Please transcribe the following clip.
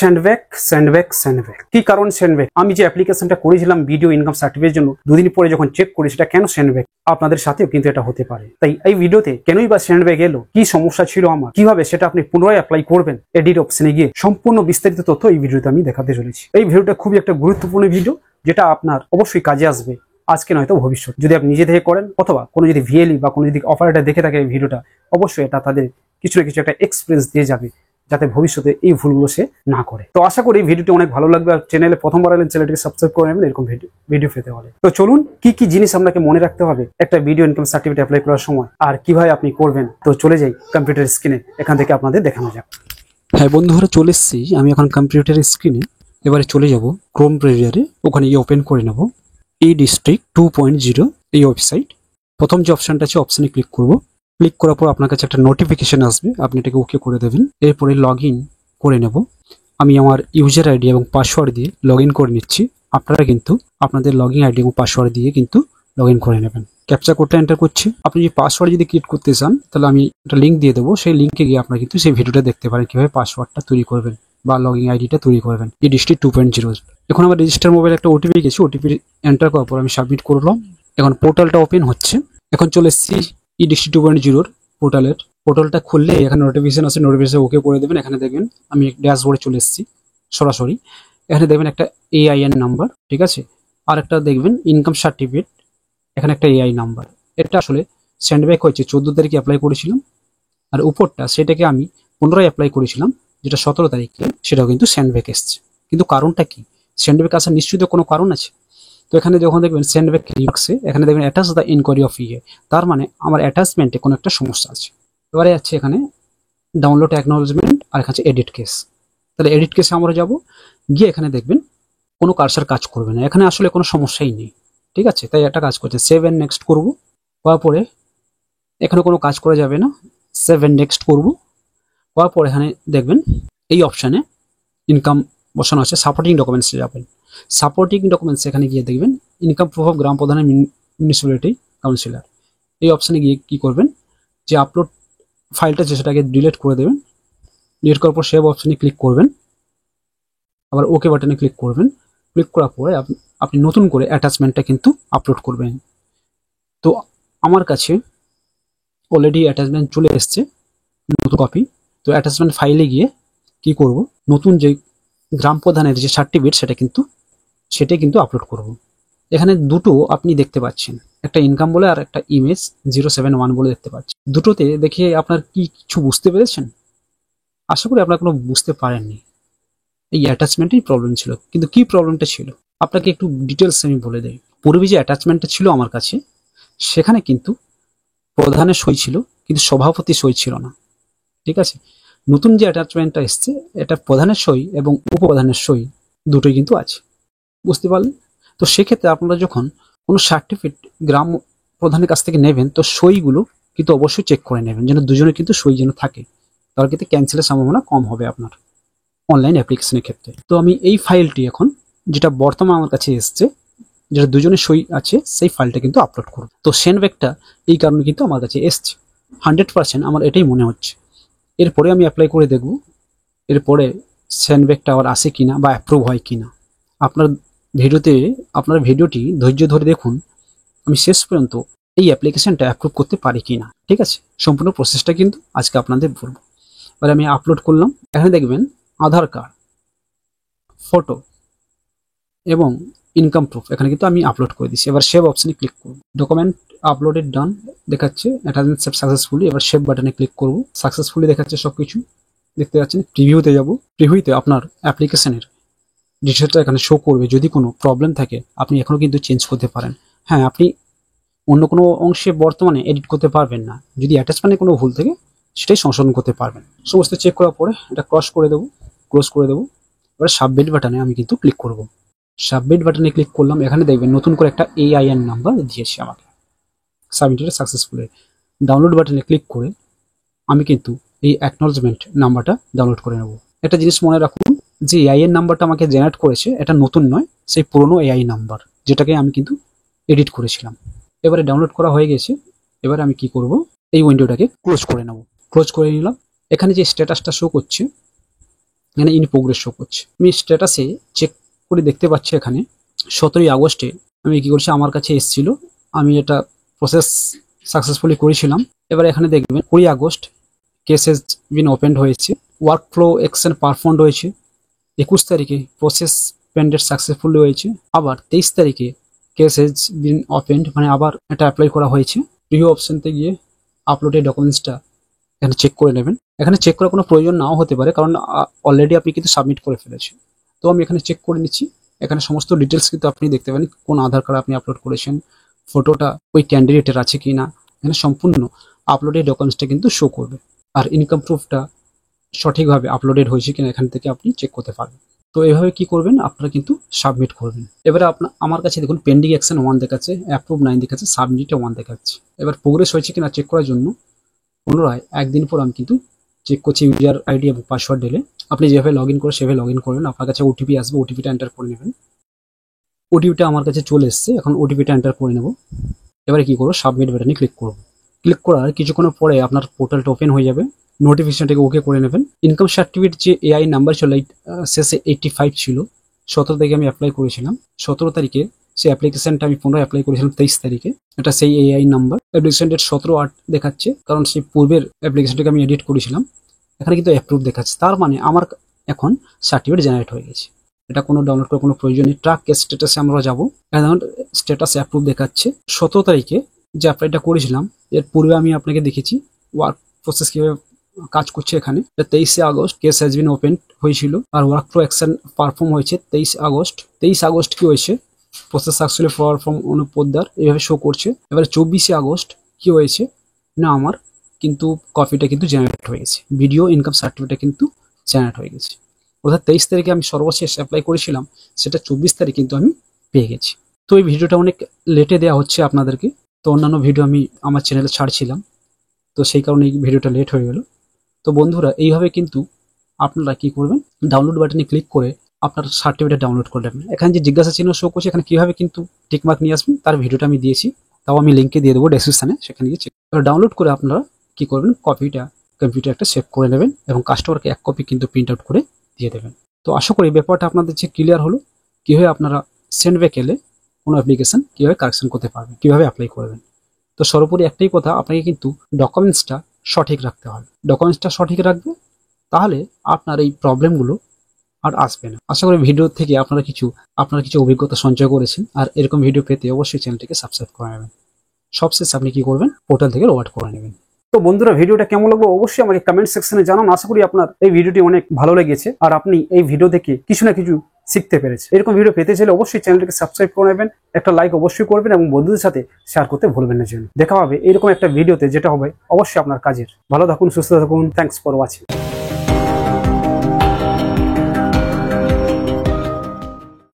স্যান্ডব্যাগ স্যান্ডব্যাগ স্যান্ডব্যাগ কি কারণ স্যান্ডব্যাগ? আমি যে অ্যাপ্লিকেশনটা করেছিলাম ভিডিও ইনকাম সার্টিফিকেটের জন্য, দুদিন পরে যখন চেক করি সেটা কেন স্যান্ডব্যাগ, আপনাদের সাথেও কিন্তু এটা হতে পারে। তাই এই ভিডিওতে কেনই বা স্যান্ডব্যাগ এলো, কি সমস্যা ছিল আমার, কিভাবে সেটা আপনি পুনরায় অ্যাপ্লাই করবেন, এডিট অপশনে গিয়ে সম্পূর্ণ বিস্তারিত তথ্য এই ভিডিওতে আমি দেখাতে চলেছি। এই ভিডিওটা খুবই একটা গুরুত্বপূর্ণ ভিডিও, যেটা আপনার অবশ্যই কাজে আসবে আজকে নয়তো ভবিষ্যৎ। যদি আপনি নিজে থেকে করেন অথবা কোনো যদি ভিএলই বা কোনো যদি অপারেটর দেখে থাকে এই ভিডিওটা, অবশ্যই এটা তাদের কিছু না কিছু একটা এক্সপিরিয়েন্স দিয়ে যাবে, যাতে ভবিষ্যতে এই ভুলগুলো সে না করে। তো আশা করি এই ভিডিওটি অনেক ভালো লাগবে। আর চ্যানেলে প্রথমবার এলেন, চ্যানেলটিকে সাবস্ক্রাইব করে নেবেন এরকম ভিডিও পেতে হলে। তো চলুন, কি কি জিনিস আপনাকে মনে রাখতে হবে একটা ভিডিও ইনকাম সার্টিফিকেট অ্যাপ্লাই করার সময়, আর কিভাবে আপনি করবেন। তো চলে যাই কম্পিউটার স্ক্রিনে, এখান থেকে আপনাদের দেখানো যাক। হ্যাঁ বন্ধুরা, চলে এসেছি আমি এখন কম্পিউটার স্ক্রিনে। এবারে চলে যাব ক্রোম ব্রাউজারে, ওখানে গিয়ে ওপেন করে নেব এই ডিস্ট্রিক্ট 2.0 এই ওয়েবসাইট। প্রথম যে অপশনটা আছে অপশনে ক্লিক করব। ক্লিক করার পর আপনার কাছে একটা নোটিফিকেশন আসবে, আপনি এটাকে ওকে করে দেবেন। এরপরে লগ ইন করে নেব। আমি আমার ইউজার আইডি এবং পাসওয়ার্ড দিয়ে লগ ইন করে নিচ্ছি। আপনারা কিন্তু আপনাদের লগ ইন আইডি এবং পাসওয়ার্ড দিয়ে কিন্তু লগ ইন করে নেবেন। ক্যাপচা কোডটা এন্টার করছি। আপনি যে পাসওয়ার্ড যদি ক্রিয়েট করতে চান, তাহলে আমি একটা লিঙ্ক দিয়ে দেবো, সেই লিঙ্কে গিয়ে আপনারা কিন্তু সেই ভিডিওটা দেখতে পারেন কিভাবে পাসওয়ার্ডটা তৈরি করবেন বা লগ ইন আইডিটা তৈরি করবেন এই ডিস্ট্রিক্ট 2.0। এখন আমার রেজিস্টার মোবাইল একটা ওটিপি গেছে, ওটিপি এন্টার করার পর আমি সাবমিট করলাম। এখন পোর্টালটা ওপেন হচ্ছে। এখন চলে এসেছি এই ডিস্ট্রিক্ট 2.0 পোর্টালটা খুললে এখানে নোটিফিকেশন আছে, নোটিফিকেশন ওকে করে দেবেন। এখানে দেখবেন আমি ড্যাশবোর্ডে চলে এসেছি সরাসরি। এখানে দেখবেন একটা AIN নাম্বার, ঠিক আছে, আর একটা দেখবেন ইনকাম সার্টিফিকেট, এখানে একটা AI নাম্বার। এটা আসলে স্যান্ডব্যাগ হয়েছে 14 তারিখে অ্যাপ্লাই করেছিলাম, আর উপরটা সেটাকে আমি 15 অ্যাপ্লাই করেছিলাম, যেটা 17 তারিখে, সেটাও কিন্তু স্যান্ডব্যাগ এসছে। কিন্তু কারণটা কি? স্যান্ডব্যাগ আসার নিশ্চিত কোনো কারণ আছে। তো এখানে যখন দেখবেন স্যান্ডব্যাগ রিমার্কসে এখানে দেখবেন অ্যাটাচ দ্য ইনকোয়ারি অফ ইয়ে, তার মানে আমার অ্যাটাচমেন্টে কোনো একটা সমস্যা আছে। এবারে আছে এখানে ডাউনলোড অ্যাকনোলেজমেন্ট, আর এখানে এডিট কেস। তাহলে এডিট কেসে আমরা যাব, গিয়ে এখানে দেখবেন কোনো কার্সার কাজ করবে না, এখানে আসলে কোনো সমস্যাই নেই, ঠিক আছে। তাই একটা কাজ করছে, সেভ এন্ড নেক্সট করব। করার পরে এখানে কোনো কাজ করা যাবে না, সেভ এন্ড নেক্সট করব। করার পর এখানে দেখবেন এই অপশানে ইনকাম বসানো আছে, সাপোর্টিং ডকুমেন্টসে যাবেন। সাপোর্টিং ডকুমেন্টস এখানে গিয়ে দেখবেন ইনকাম প্রুফ অফ গ্রাম প্রধানের মিউনিসিপ্যালিটি কাউন্সিলর। এই অপশানে গিয়ে কি করবেন, যে আপলোড ফাইলটা আছে সেটাকে ডিলিট করে দেবেন। ডিলিট করার পর সেভ অপশানে ক্লিক করবেন, আবার ওকে বাটনে ক্লিক করবেন। ক্লিক করার পরে আপনি নতুন করে অ্যাটাচমেন্টটা কিন্তু আপলোড করবেন। তো আমার কাছে অলরেডি অ্যাটাচমেন্ট চলে এসছে, নতুন কপি। তো অ্যাটাচমেন্ট ফাইলে গিয়ে কি করব, নতুন যে গ্রাম প্রধানের যে সার্টিফিকেট সেটাই কিন্তু আপলোড করব। এখানে দুটো আপনি দেখতে পাচ্ছেন, একটা ইনকাম বলে আর একটা ইমেজ 071 বলে দেখতে পাচ্ছেন। দুটোতে দেখে আপনার কি কিছু বুঝতে পেরেছেন? আশা করি আপনারা কোনো বুঝতে পারেননি। এই অ্যাটাচমেন্টেই প্রবলেম ছিল। কিন্তু কি প্রবলেমটা ছিল আপনাকে একটু ডিটেলস আমি বলে দেই। পূর্বে যে অ্যাটাচমেন্টটা ছিল আমার কাছে, সেখানে কিন্তু প্রধানের সই ছিল, কিন্তু সভাপতি সই ছিল না, ঠিক আছে। নতুন যে অ্যাটাচমেন্টটা এসছে, এটা প্রধানের সই এবং উপপ্রধানের সই দুটোই কিন্তু আছে, বুঝতে পারলেন? তো সেক্ষেত্রে আপনারা যখন কোনো সার্টিফিকেট গ্রাম প্রধানের কাছ থেকে নেবেন, তো সইগুলো কিন্তু অবশ্যই চেক করে নেবেন, যেন দুজনে কিন্তু সই যেন থাকে, তাহলে কিন্তু ক্যান্সেলের সম্ভাবনা কম হবে আপনার অনলাইন অ্যাপ্লিকেশনের ক্ষেত্রে। তো আমি এই ফাইলটি এখন, যেটা বর্তমানে আমার কাছে এসছে, যেটা দুজনের সই আছে, সেই ফাইলটা কিন্তু আপলোড করব। তো স্যান্ডব্যাগটা এই কারণে কিন্তু আমার কাছে এসছে 100%, আমার এটাই মনে হচ্ছে। এরপরে আমি অ্যাপ্লাই করে দেখব, এরপরে স্যান্ডব্যাগটা আবার আসে কিনা বা অ্যাপ্রুভ হয় কিনা। আপনার ভিডিওটি ধৈর্য ধরে দেখুন, আমি শেষ পর্যন্ত এই অ্যাপ্লিকেশনটা অ্যাপ্রুভ করতে পারি কিনা, ঠিক আছে। সম্পূর্ণ প্রসেসটা কিন্তু আজকে আপনাদের বলবো। এবার আমি আপলোড করলাম। এখানে দেখবেন আধার কার্ড, ফটো এবং ইনকাম প্রুফ এখানে কিন্তু আমি আপলোড করে দিচ্ছি। এবার সেভ অপশনে ক্লিক করব। ডকুমেন্ট আপলোডেড ডান দেখাচ্ছে, অ্যাটাচমেন্ট সেভ সাকসেসফুলি। এবার সেভ বাটনে ক্লিক করব। সাকসেসফুলি দেখাচ্ছে সবকিছু, দেখতে পাচ্ছেন। প্রিভিউতে যাব। প্রিভিউতে আপনার অ্যাপ্লিকেশনের ডিটেলসটা এখানে শো করবে। যদি কোনো প্রবলেম থাকে আপনি এখনও কিন্তু চেঞ্জ করতে পারেন। হ্যাঁ, আপনি অন্য কোনো অংশে বর্তমানে এডিট করতে পারবেন না, যদি অ্যাটাচমেন্টে কোনো ভুল থাকে সেটাই সংশোধন করতে পারবেন। সমস্ত চেক করার পরে এটা ক্লোজ করে দেবো। এবার সাবমিট বাটনে আমি কিন্তু ক্লিক করব। সাবমিট বাটনে ক্লিক করলাম। এখানে দেখবেন নতুন করে একটা AIN নাম্বার দিয়েছে আমাকে। Submitted successfully. ডাউনলোড বাটনে ক্লিক করে আমি কিন্তু এই অ্যাকনোলেজমেন্ট নাম্বারটা ডাউনলোড করে নেব। একটা জিনিস মনে রাখুন, যে AIN নাম্বারটা আমাকে জেনারেট করেছে এটা নতুন নয়, সেই পুরনো AI নাম্বার, যেটাকে আমি কিন্তু এডিট করেছিলাম। এবারে ডাউনলোড করা হয়ে গেছে। এবার আমি কি করব, এই উইন্ডোটাকে ক্লোজ করে নেব। ক্লোজ করে নিলাম। এখানে যে স্ট্যাটাসটা শো করছে এখানে ইন প্রোগ্রেস শো করছে। আমি স্ট্যাটাসে চেক করে দেখতে পাচ্ছি এখানে 17ই আগস্টে আমি কি করছি, আমার কাছে এসেছিল, আমি এটা প্রসেস সাকসেসফুলি করেছিলাম। এবার এখানে দেখবেন 20 August case has been opened হয়েছে, ওয়ার্ক ফ্লো অ্যাকশন পারফর্মড হয়েছে। 21 তারিখে প্রসেস পেন্ডেড সাকসেসফুলি হয়েছে। আবার 23 তারিখে কেস হ্যাজ বিন ওপেন্ড, মানে আবার এটা অ্যাপ্লাই করা হয়েছে। প্রিভিউ অপশনতে গিয়ে আপলোডেড ডকুমেন্টসটা এখানে চেক করে নেবেন। এখানে চেক করার কোনো প্রয়োজন নাও হতে পারে, কারণ অলরেডি আপনি কিন্তু সাবমিট করে ফেলেছেন। তো আমি এখানে চেক করে নিচ্ছি। এখানে সমস্ত ডিটেলস কিন্তু আপনি দেখতে পাবেন, কোন আধার কার্ড আপনি আপলোড করেছেন, ফটোটা ওই ক্যান্ডিডেটের আছে কি না, এখানে সম্পূর্ণ আপলোডেড ডকুমেন্টসটা কিন্তু শো করবে। আর ইনকাম প্রুফটা সঠিকভাবে আপলোডেড হয়েছে কিনা এখান থেকে আপনি চেক করতে পারবেন। তো এইভাবে কি করবেন, আপনারা কিন্তু সাবমিট করবেন। এবারে আমার কাছে দেখুন পেন্ডিং অ্যাকশন 1 দেখাচ্ছে, অ্যাপ্রুভ 9 দেখাচ্ছে, সাবমিটে 1 দেখাচ্ছে। এবার প্রোগ্রেস হয়েছে কিনা চেক করার জন্য পুনরায় একদিন পর আমি কিন্তু চেক করছি ইউজার আইডি এবং পাসওয়ার্ড ঢেলে। আপনি যেভাবে লগ ইন করে সেভাবে লগ ইন করবেন। আপনার কাছে ওটিপি আসবে, ওটিপিটা এন্টার করে নেবেন। ওটিপিটা আমার কাছে চলে এসছে, এখন ওটিপিটা এন্টার করে নেব। এবারে কি করবো, সাবমিট বাটনে ক্লিক করব। ক্লিক করার কিছুক্ষণ পরে আপনার পোর্টালটা ওপেন হয়ে যাবে। নোটিফিকেশনটাকে ওকে করে নেবেন। ইনকাম সার্টিফিকেট যে এআই নাম্বার ছিল শেষে 85 ছিল, 17 তারিখে আমি অ্যাপ্লাই করেছিলাম। 17 তারিখে সেই অ্যাপ্লিকেশনটা আমি পুনরায় অ্যাপ্লাই করেছিলাম 23 তারিখে। এটা সেই এআই নাম্বার। অ্যাপ্লিকেশন ডেট 17/8 দেখাচ্ছে, কারণ সেই পূর্বের অ্যাপ্লিকেশনটাকে আমি এডিট করেছিলাম। এখানে কিন্তু অ্যাপ্রুভ দেখাচ্ছে, তার মানে আমার এখন সার্টিফিকেট জেনারেট হয়ে গেছে। এটা কোনো ডাউনলোড করার কোনো প্রয়োজন নেই। ট্র্যাক স্ট্যাটাসে আমরা যাবো, স্ট্যাটাস অ্যাপ্রুভ দেখাচ্ছে। 17 তারিখে যে অ্যাপ্লাইটা করেছিলাম, এর পূর্বে আমি আপনাকে দেখেছি ওয়ার্ক প্রসেস কিভাবে কাজ করছে। এখানে 23 August case has been open হয়েছিল, আর ওয়ার্ক ফ্লো অ্যাকশন পারফর্ম হয়েছে 23 আগস্ট। 23 আগস্ট কি হয়েছে, process successfully perform Anup Poddar এইভাবে শো করছে। এবারে 24 আগস্ট কি হয়েছে না, আমার কিন্তু কপিটা কিন্তু জেনারেট হয়ে গেছে, ভিডিও ইনকাম সার্টিফিকেটটা কিন্তু জেনারেট হয়ে গেছে। অর্থাৎ 23 তারিখে আমি সর্বশেষ অ্যাপ্লাই করেছিলাম, সেটা 24 তারিখ কিন্তু আমি পেয়ে গেছি। তো এই ভিডিওটা অনেক লেটে দেওয়া হচ্ছে আপনাদেরকে। তো অন্যান্য ভিডিও আমি আমার চ্যানেলে ছাড়ছিলাম, তো সেই কারণে এই ভিডিওটা লেট হয়ে গেল। তো বন্ধুরা, এইভাবে কিন্তু আপনারা কি করবেন, ডাউনলোড বাটনে ক্লিক করে আপনার সার্টিফিকেট ডাউনলোড করে নেবেন। এখানে যে জিজ্ঞাসা চিহ্ন শো করছে, এখানে কিভাবে কিন্তু টিকমার্ক নিয়ে আসবেন তার ভিডিওটা আমি দিয়েছি, তাও আমি লিঙ্কে দিয়ে দেবো ডেসক্রিপশনে, সেখানে গিয়ে চেক ডাউনলোড করে আপনারা কি করবেন, কপিটা কম্পিউটার একটা সেভ করে নেবেন এবং কাস্টমারকে 1 কপি কিন্তু প্রিন্ট আউট করে দিয়ে দেবেন। তো আশা করি ব্যাপারটা আপনাদের যে ক্লিয়ার হলো, কীভাবে আপনারা সেন্ডব্যাক এলে কোনো অ্যাপ্লিকেশন কীভাবে কারেকশন করতে পারবেন, কীভাবে অ্যাপ্লাই করবেন। তো সর্বোপরি একটাই কথা, আপনাকে কিন্তু ডকুমেন্টসটা সঠিক রাখতে হবে। ডকুমেন্টসটা সঠিক রাখবে, তাহলে আপনার এই প্রবলেমগুলো আর আসবে না। আশা করি ভিডিও থেকে আপনারা কিছু অভিজ্ঞতা সঞ্চয় করেছেন। আর এরকম ভিডিও পেতে অবশ্যই চ্যানেলটিকে সাবস্ক্রাইব করে নেবেন। সবশেষে আপনি কি করবেন, পোর্টাল থেকে লগ আউট করে নেবেন। তো বন্ধুরা, ভিডিওটা কেমন লাগলো অবশ্যই আমাকে কমেন্ট সেকশনে জানান। আশা করি আপনার এই ভিডিওটি অনেক ভালো লেগেছে আর আপনি এই ভিডিও দেখে কিছু না কিছু শিখতে পেরেছেন। এরকম ভিডিও পেতে চাইলে অবশ্যই চ্যানেলটিকে সাবস্ক্রাইব করে নেবেন, একটা লাইক অবশ্যই করবেন এবং বন্ধুদের সাথে শেয়ার করতে ভুলবেন না। যেন দেখা হবে এরকম একটা ভিডিওতে, যেটা হবে অবশ্যই আপনার কাজের। ভালো থাকুন, সুস্থ থাকুন। Thanks for watching.